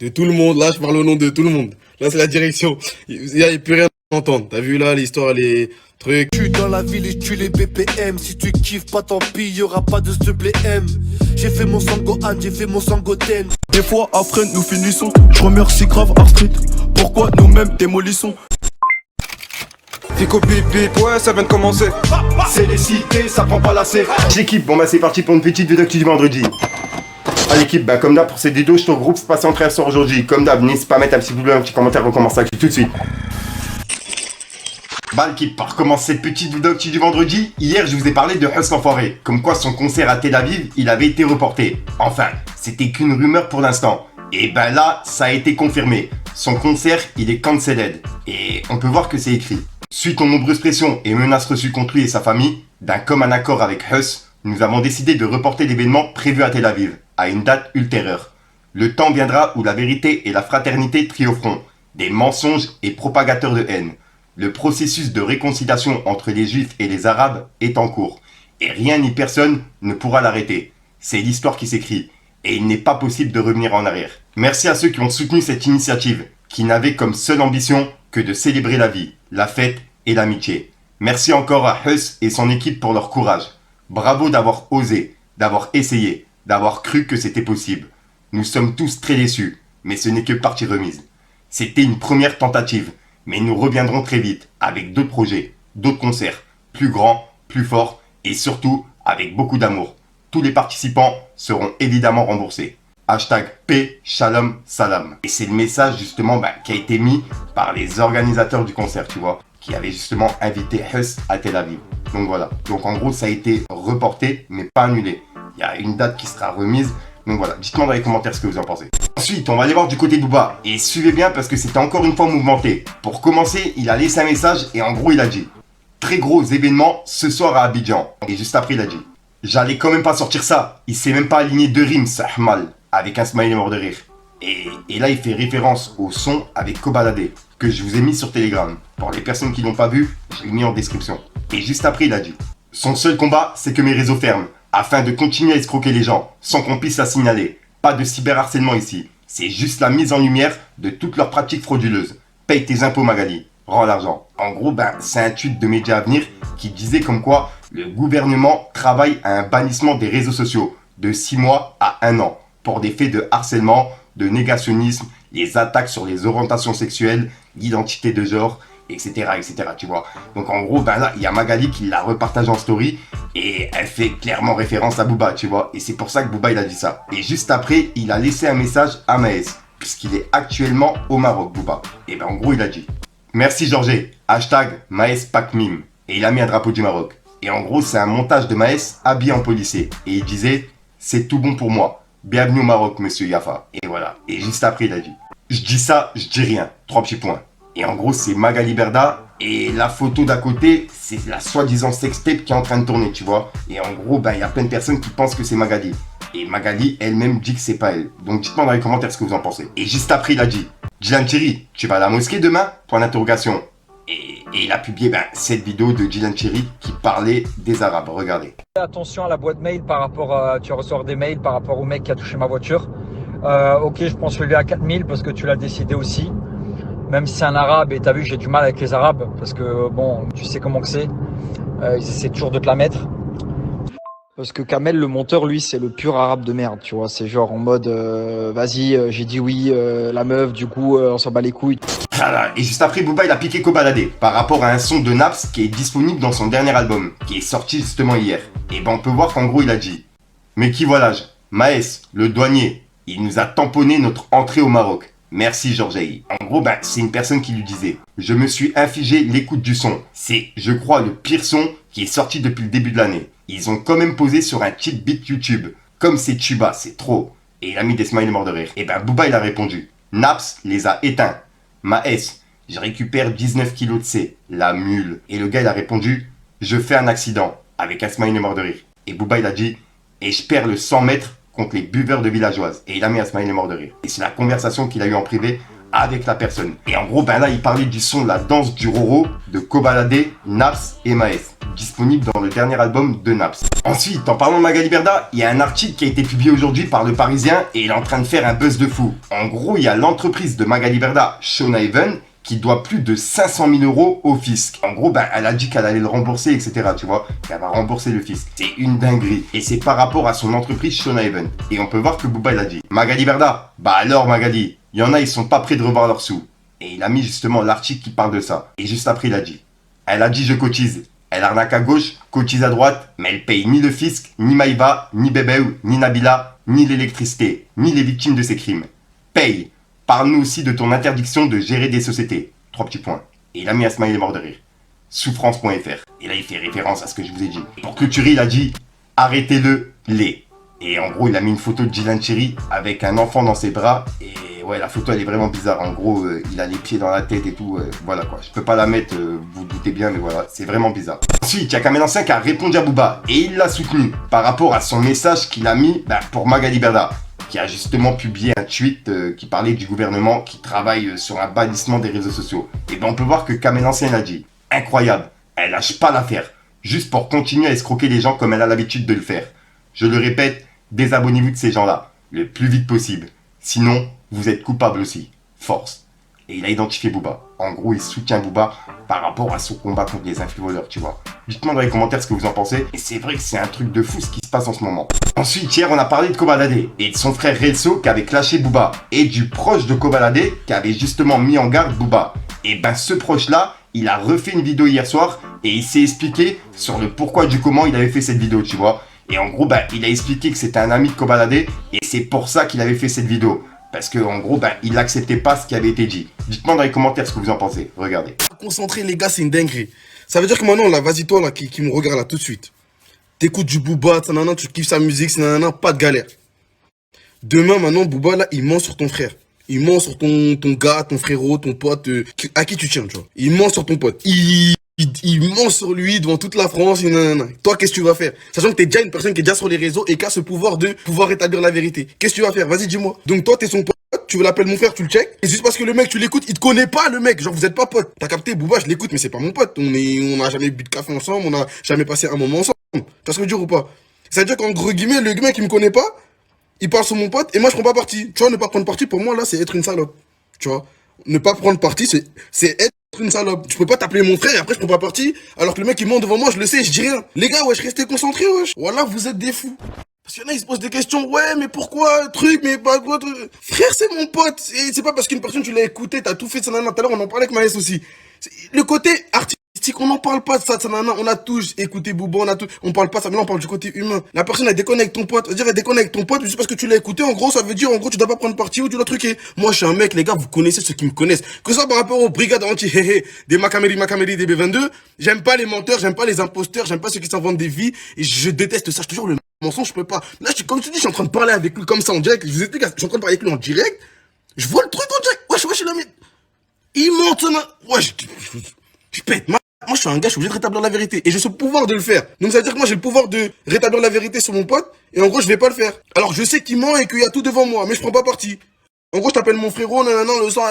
De tout le monde, là je parle au nom de tout le monde. Là c'est la direction. Il n'y a plus rien à entendre. T'as vu là l'histoire, les trucs. Je suis dans la ville et je tue les BPM. Si tu kiffes pas tant pis, y'aura pas de M. J'ai fait mon Sangohan, j'ai fait mon Sangoten. Des fois à Fresnes nous finissons. Je remercie grave Art Street. Pourquoi nous-mêmes démolissons? Fico bip bip, ouais ça vient de commencer. C'est les cités, ça prend pas la serre. L'équipe, bon bah c'est parti pour une petite vidéo d'actu du vendredi. Ah l'équipe, bah comme d'hab pour cette vidéo, je te regroupe ce passé en très sort aujourd'hui. Comme d'hab, n'hésite pas à mettre un petit pouce bleu, un petit commentaire, on commence l'actu tout de suite. Bah l'équipe, pour commencer cette petite vidéo actu du vendredi, hier je vous ai parlé de Huss l'enfoiré. Comme quoi son concert à Tel Aviv, il avait été reporté. Enfin, c'était qu'une rumeur pour l'instant. Et ben là, ça a été confirmé. Son concert, il est cancelled. Et on peut voir que c'est écrit. Suite aux nombreuses pressions et menaces reçues contre lui et sa famille, d'un commun accord avec Huss, nous avons décidé de reporter l'événement prévu à Tel Aviv, à une date ultérieure. Le temps viendra où la vérité et la fraternité triompheront, des mensonges et propagateurs de haine. Le processus de réconciliation entre les Juifs et les Arabes est en cours, et rien ni personne ne pourra l'arrêter. C'est l'histoire qui s'écrit, et il n'est pas possible de revenir en arrière. Merci à ceux qui ont soutenu cette initiative, qui n'avait comme seule ambition que de célébrer la vie, la fête et l'amitié. Merci encore à Huss et son équipe pour leur courage. Bravo d'avoir osé, d'avoir essayé, d'avoir cru que c'était possible. Nous sommes tous très déçus, mais ce n'est que partie remise. C'était une première tentative, mais nous reviendrons très vite avec d'autres projets, d'autres concerts, plus grands, plus forts et surtout avec beaucoup d'amour. Tous les participants seront évidemment remboursés. Hashtag P, Shalom, Salam. Et c'est le message justement qui a été mis par les organisateurs du concert, tu vois, qui avaient justement invité Huss à Tel Aviv. Donc voilà. Donc en gros, ça a été reporté, mais pas annulé. Il y a une date qui sera remise. Donc voilà, dites-moi dans les commentaires ce que vous en pensez. Ensuite, on va aller voir du côté de Booba. Et suivez bien parce que c'était encore une fois mouvementé. Pour commencer, il a laissé un message et en gros, il a dit: très gros événement ce soir à Abidjan. Et juste après, il a dit: j'allais quand même pas sortir ça. Il s'est même pas aligné deux rimes, ça mal. Avec un smiley mort de rire. Et là, il fait référence au son avec Kobalade, que je vous ai mis sur Telegram. Pour les personnes qui l'ont pas vu, je l'ai mis en description. Et juste après, il a dit: son seul combat, c'est que mes réseaux ferment, afin de continuer à escroquer les gens, sans qu'on puisse la signaler. Pas de cyberharcèlement ici. C'est juste la mise en lumière de toutes leurs pratiques frauduleuses. Paye tes impôts, Magali. Rends l'argent. En gros, c'est un tweet de Média Avenir qui disait comme quoi le gouvernement travaille à un bannissement des réseaux sociaux de 6 mois à 1 an. Pour des faits de harcèlement, de négationnisme, les attaques sur les orientations sexuelles, l'identité de genre, etc., etc., tu vois. Donc en gros, là, il y a Magali qui l'a repartagé en story et elle fait clairement référence à Booba, tu vois. Et c'est pour ça que Booba, il a dit ça. Et juste après, il a laissé un message à Maes, puisqu'il est actuellement au Maroc, Booba. Et en gros, il a dit: merci Georges, hashtag Maes Pacmim. Et il a mis un drapeau du Maroc. Et en gros, c'est un montage de Maes habillé en policier. Et il disait: c'est tout bon pour moi. Bienvenue au Maroc, monsieur Yafa. Et voilà. Et juste après, il a dit: je dis ça, je dis rien. 3 petits points. Et en gros, c'est Magali Berda. Et la photo d'à côté, c'est la soi-disant sextape qui est en train de tourner, tu vois. Et en gros, il y a plein de personnes qui pensent que c'est Magali. Et Magali elle-même dit que c'est pas elle. Donc dites-moi dans les commentaires ce que vous en pensez. Et juste après, il a dit: Dylan Thierry, tu vas à la mosquée demain? Point d'interrogation. Et il a publié cette vidéo de Dylan Thierry qui parlait des Arabes. Regardez. Attention à la boîte mail par rapport à... Tu vas recevoir des mails par rapport au mec qui a touché ma voiture. Ok, je pense le lui à 4000 parce que tu l'as décidé aussi. Même si c'est un arabe, et t'as vu, j'ai du mal avec les arabes parce que bon, tu sais comment que c'est. Ils essaient toujours de te la mettre. Parce que Kamel, le monteur, lui, c'est le pur arabe de merde, tu vois. C'est genre en mode, vas-y, j'ai dit oui, la meuf, du coup, on s'en bat les couilles. Voilà. Et juste après, Booba, il a piqué Kobalade par rapport à un son de Naps qui est disponible dans son dernier album, qui est sorti justement hier. Et on peut voir qu'en gros, il a dit: mais qui voilà-je? Maes, le douanier, il nous a tamponné notre entrée au Maroc. Merci Georges. En gros, c'est une personne qui lui disait: je me suis infligé l'écoute du son. C'est, je crois, le pire son qui est sorti depuis le début de l'année. Ils ont quand même posé sur un cheat beat YouTube. Comme c'est Tuba, c'est trop. Et il a mis des smileys morts de rire. Et Booba, il a répondu: Naps les a éteints. Maes, je récupère 19 kilos de C, la mule. Et le gars, il a répondu: je fais un accident. Avec un smiley mort de rire. Et Booba, il a dit: et je perds le 100 mètres contre les buveurs de villageoises. Et il a mis un smiley mort de rire. Et c'est la conversation qu'il a eue en privé avec la personne. Et en gros, ben là, il parlait du son La Danse du Roro de Kobalade, Naps et Maes, disponible dans le dernier album de Naps. Ensuite, en parlant de Magali Berda, il y a un article qui a été publié aujourd'hui par Le Parisien et il est en train de faire un buzz de fou. En gros, il y a l'entreprise de Magali Berda, Shona Even, qui doit plus de 500 000 € au fisc. En gros, ben, elle a dit qu'elle allait le rembourser, etc. Tu vois, qu'elle va rembourser le fisc. C'est une dinguerie. Et c'est par rapport à son entreprise Shona Even. Et on peut voir que Booba, il a dit: Magali Berda, bah alors Magali, il y en a, ils sont pas prêts de revoir leurs sous. Et il a mis justement l'article qui parle de ça. Et juste après, il a dit: elle a dit je cotise. Elle arnaque à gauche, cotise à droite, mais elle paye ni le fisc, ni Maïva, ni Bébéou, ni Nabila, ni l'électricité, ni les victimes de ces crimes. Paye. Parle-nous aussi de ton interdiction de gérer des sociétés. 3 petits points. Et il a mis un smiley mort de rire. Souffrance.fr. Et là, il fait référence à ce que je vous ai dit. Pour clôturer, il a dit: arrêtez-le, les. Et en gros, il a mis une photo de Dylan Cherry avec un enfant dans ses bras. Et ouais, la photo, elle est vraiment bizarre. En gros, il a les pieds dans la tête et tout. Voilà quoi. Je peux pas la mettre, vous doutez bien, mais voilà, c'est vraiment bizarre. Ensuite, il y a Kamel Ancien qui a répondu à Booba. Et il l'a soutenu par rapport à son message qu'il a mis pour Magali Berda, qui a justement publié un tweet qui parlait du gouvernement qui travaille sur un bannissement des réseaux sociaux. Et ben on peut voir que Kamel Ancien a dit: incroyable, elle lâche pas l'affaire, juste pour continuer à escroquer les gens comme elle a l'habitude de le faire. Je le répète, désabonnez-vous de ces gens-là, le plus vite possible. Sinon, vous êtes coupable aussi. Force. Et il a identifié Booba. En gros, il soutient Booba par rapport à son combat contre les influvoleurs, tu vois. Dites-moi dans les commentaires ce que vous en pensez. Et c'est vrai que c'est un truc de fou ce qui se passe en ce moment. Ensuite, hier, on a parlé de Kobalade et de son frère Relso qui avait clashé Booba. Et du proche de Kobalade qui avait justement mis en garde Booba. Et ben ce proche-là, il a refait une vidéo hier soir et il s'est expliqué sur le pourquoi du comment il avait fait cette vidéo, tu vois. Et en gros, il a expliqué que c'était un ami de Kobalade et c'est pour ça qu'il avait fait cette vidéo. Parce que en gros, il n'acceptait pas ce qui avait été dit. Dites-moi dans les commentaires ce que vous en pensez. Regardez. Concentré, les gars, c'est une dinguerie. Ça veut dire que maintenant, là, vas-y, toi, là, qui me regarde là tout de suite. T'écoutes du Booba, tu kiffes sa musique, pas de galère. Demain, maintenant, Booba, là, il ment sur ton frère. Il ment sur ton gars, ton frérot, ton pote, à qui tu tiens, tu vois. Il ment sur ton pote. Il ment sur lui devant toute la France. Toi, qu'est-ce que tu vas faire? Sachant que t'es déjà une personne qui est déjà sur les réseaux et qui a ce pouvoir de pouvoir établir la vérité. Qu'est-ce que tu vas faire? Vas-y, dis-moi. Donc toi, t'es son pote, tu veux l'appeler mon frère, tu le check. Et juste parce que le mec, tu l'écoutes, il te connaît pas, le mec. Genre, vous êtes pas potes. T'as capté, Booba, je l'écoute, mais c'est pas mon pote. On a jamais bu de café ensemble, on a jamais passé un moment ensemble. Tu vois ce que je veux dire ou pas? C'est-à-dire qu'en gros guillemets, le mec, il me connaît pas, il parle sur mon pote, et moi, je prends pas parti. Tu vois, ne pas prendre parti, pour moi, là, c'est être une salope. Tu vois? Ne pas prendre parti, c'est être une salope. Tu peux pas t'appeler mon frère et après je prends pas parti, alors que le mec il ment devant moi, je le sais, je dis rien. Les gars, wesh, restez concentrés, wesh. Voilà, vous êtes des fous. Parce qu'il y en a, ils se posent des questions, ouais, mais pourquoi, truc, mais pas quoi, truc. Frère, c'est mon pote. Et c'est pas parce qu'une personne, tu l'as écouté, t'as tout fait de ça, tout à l'heure, on en parlait avec Maës aussi. Le côté artistique, on n'en parle pas de ça, on a tous écouté Booba, on parle pas de ça, mais là on parle du côté humain. La personne elle déconne avec ton pote, elle déconne avec ton pote, juste parce que tu l'as écouté, en gros ça veut dire, en gros tu dois pas prendre parti ou tu dois truquer. Moi je suis un mec, les gars, vous connaissez ceux qui me connaissent. Que ce soit par rapport aux brigades anti-héhé, des Makameri, des B22, j'aime pas les menteurs, j'aime pas les imposteurs, j'aime pas ceux qui s'en vendent des vies, et je déteste ça, je te jure, le mensonge je peux pas. Là comme tu dis, je suis en train de parler avec lui comme ça en direct, je vous explique, je suis en train de parler avec lui en direct, je vois le truc en direct, wesh, il a mis... Il monte, wesh, je pète, moi je suis un gars, je suis obligé de rétablir la vérité. Et j'ai ce pouvoir de le faire. Donc ça veut dire que moi j'ai le pouvoir de rétablir la vérité sur mon pote. Et en gros je vais pas le faire. Alors je sais qu'il ment et qu'il y a tout devant moi. Mais je prends pas parti. En gros je t'appelle mon frérot, le sang,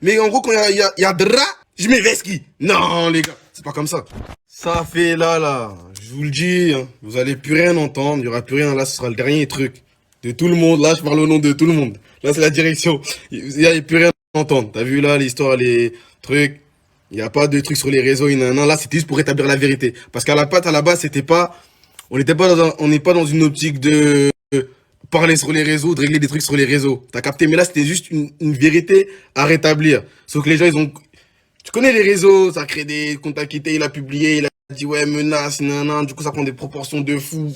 mais en gros quand il y a dra, je mets Veski. Non les gars, c'est pas comme ça. Ça fait là. Je vous le dis, hein, vous allez plus rien entendre. Il y aura plus rien. Là ce sera le dernier truc. De tout le monde. Là je parle au nom de tout le monde. Là c'est la direction. Il y a plus rien à entendre. T'as vu là l'histoire, les trucs. Il n'y a pas de trucs sur les réseaux, là c'était juste pour rétablir la vérité. Parce qu'à la base, c'était pas, on n'est pas dans une optique de parler sur les réseaux, de régler des trucs sur les réseaux. T'as capté? Mais là, c'était juste une vérité à rétablir. Sauf que les gens, tu connais les réseaux, ça crée des comptes quittés, il a publié, il a dit ouais, menace, du coup ça prend des proportions de fou.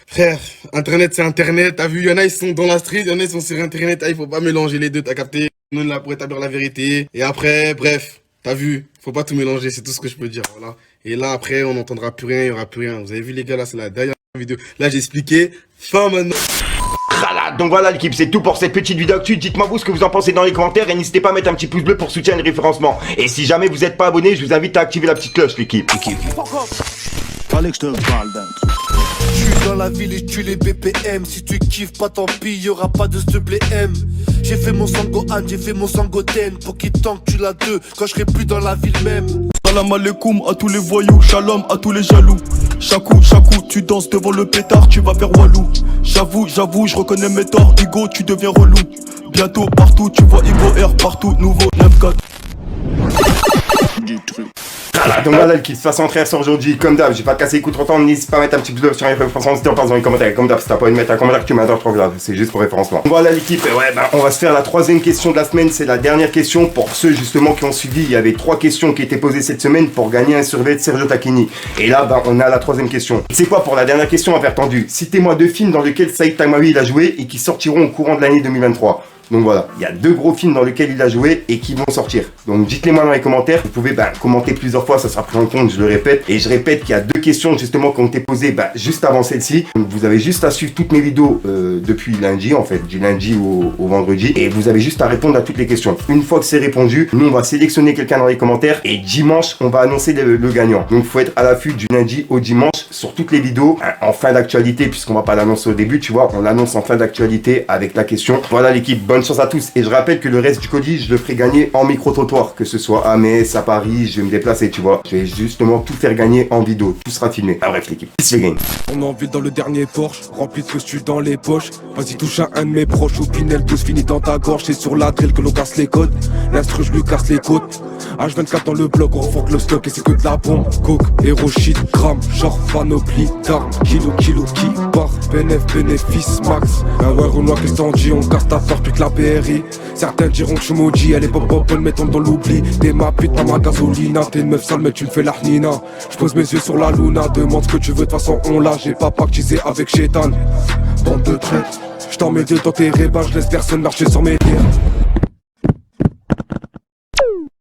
Frère, Internet c'est Internet, t'as vu, il y en a ils sont dans la street, il y en a ils sont sur Internet, il faut pas mélanger les deux, t'as capté? On est là pour rétablir la vérité. Et après, bref. T'as vu, faut pas tout mélanger, c'est tout ce que je peux dire, voilà. Et là, après, on n'entendra plus rien, il y aura plus rien. Vous avez vu, les gars, là, c'est la dernière vidéo. Là, j'ai expliqué. Fin maintenant. Donc voilà l'équipe, c'est tout pour cette petite vidéo actu. Dites-moi vous ce que vous en pensez dans les commentaires et n'hésitez pas à mettre un petit pouce bleu pour soutenir le référencement. Et si jamais vous n'êtes pas abonné, je vous invite à activer la petite cloche l'équipe. Fallait que je te parle d'un truc. Je suis dans la ville et je tue les BPM. Si tu kiffes pas tant pis, y'aura pas de s'il te plaît M. J'ai fait mon Sangohan, j'ai fait mon Sangoten. Pour qu'il tank tu l'as deux quand je serai plus dans la ville même. Salam alaikum à tous les voyous, shalom à tous les jaloux. Chaque coup, tu danses devant le pétard, tu vas faire walou. J'avoue, je reconnais mes torts, Igo, tu deviens relou. Bientôt partout, tu vois Igo R partout, nouveau 9-4. Voilà, donc voilà le kiff, 60 frères sur aujourd'hui, comme d'hab, j'ai pas cassé les coups trop longtemps, n'hésite pas à mettre un petit pouce bleu sur les référencements, n'hésitez pas dans les commentaires, comme d'hab, si t'as pas envie de mettre un commentaire que tu m'adores trop grave, c'est juste pour référencement. Voilà l'équipe, ouais on va se faire la troisième question de la semaine, c'est la dernière question pour ceux justement qui ont suivi, il y avait 3 questions qui étaient posées cette semaine pour gagner un survêt de Sergio Tacchini. Et là, on a la troisième question. C'est quoi pour la dernière question à faire tendu? Citez-moi 2 films dans lesquels Saïd Taghmaoui il a joué et qui sortiront au courant de l'année 2023. Donc voilà, il y a 2 gros films dans lesquels il a joué et qui vont sortir. Donc dites-les moi dans les commentaires. Vous pouvez commenter plusieurs fois, ça sera pris en compte, je le répète. Et je répète qu'il y a 2 questions justement qui ont été posées juste avant celle-ci. Donc vous avez juste à suivre toutes mes vidéos depuis lundi, en fait, du lundi au vendredi. Et vous avez juste à répondre à toutes les questions. Une fois que c'est répondu, nous on va sélectionner quelqu'un dans les commentaires. Et dimanche, on va annoncer le gagnant. Donc il faut être à l'affût du lundi au dimanche sur toutes les vidéos. En fin d'actualité, puisqu'on va pas l'annoncer au début, tu vois, on l'annonce en fin d'actualité avec la question. Voilà l'équipe, bonne chance à tous. Et je rappelle que le reste du colis, je le ferai gagner en micro-trottoir, que ce soit à Metz, à Paris, je vais me déplacer, tu vois. Je vais justement tout faire gagner en vidéo, tout sera filmé. Ah bref l'équipe, peace les gang. On en ville dans le dernier Porsche, rempli de costumes dans les poches. Vas-y touche à un de mes proches, ou Pinel, tous finis dans ta gorge. C'est sur la drill que l'on casse les codes, l'instru je lui casse les côtes. H24 dans le bloc, on refonque le stock et c'est que de la bombe. Coke, héros, shit, gramme, genre panoplie d'armes. Kilo qui part, bénéfice max. Ouais Renoir, qu'est-ce t'en dis, on garde ta peur plus que la BRI. Certains diront que je suis maudit, elle est pop, elle met dans l'oubli. T'es ma pute, pas ma gasolina. T'es une meuf sale mais tu me fais la hnina. J'pose mes yeux sur la luna, demande ce que tu veux, de toute façon on l'a. J'ai pas pactisé avec Chétan. Bande de traite, j't'en mets 2 dans tes rébats, j'laisse personne marcher sur mes terres.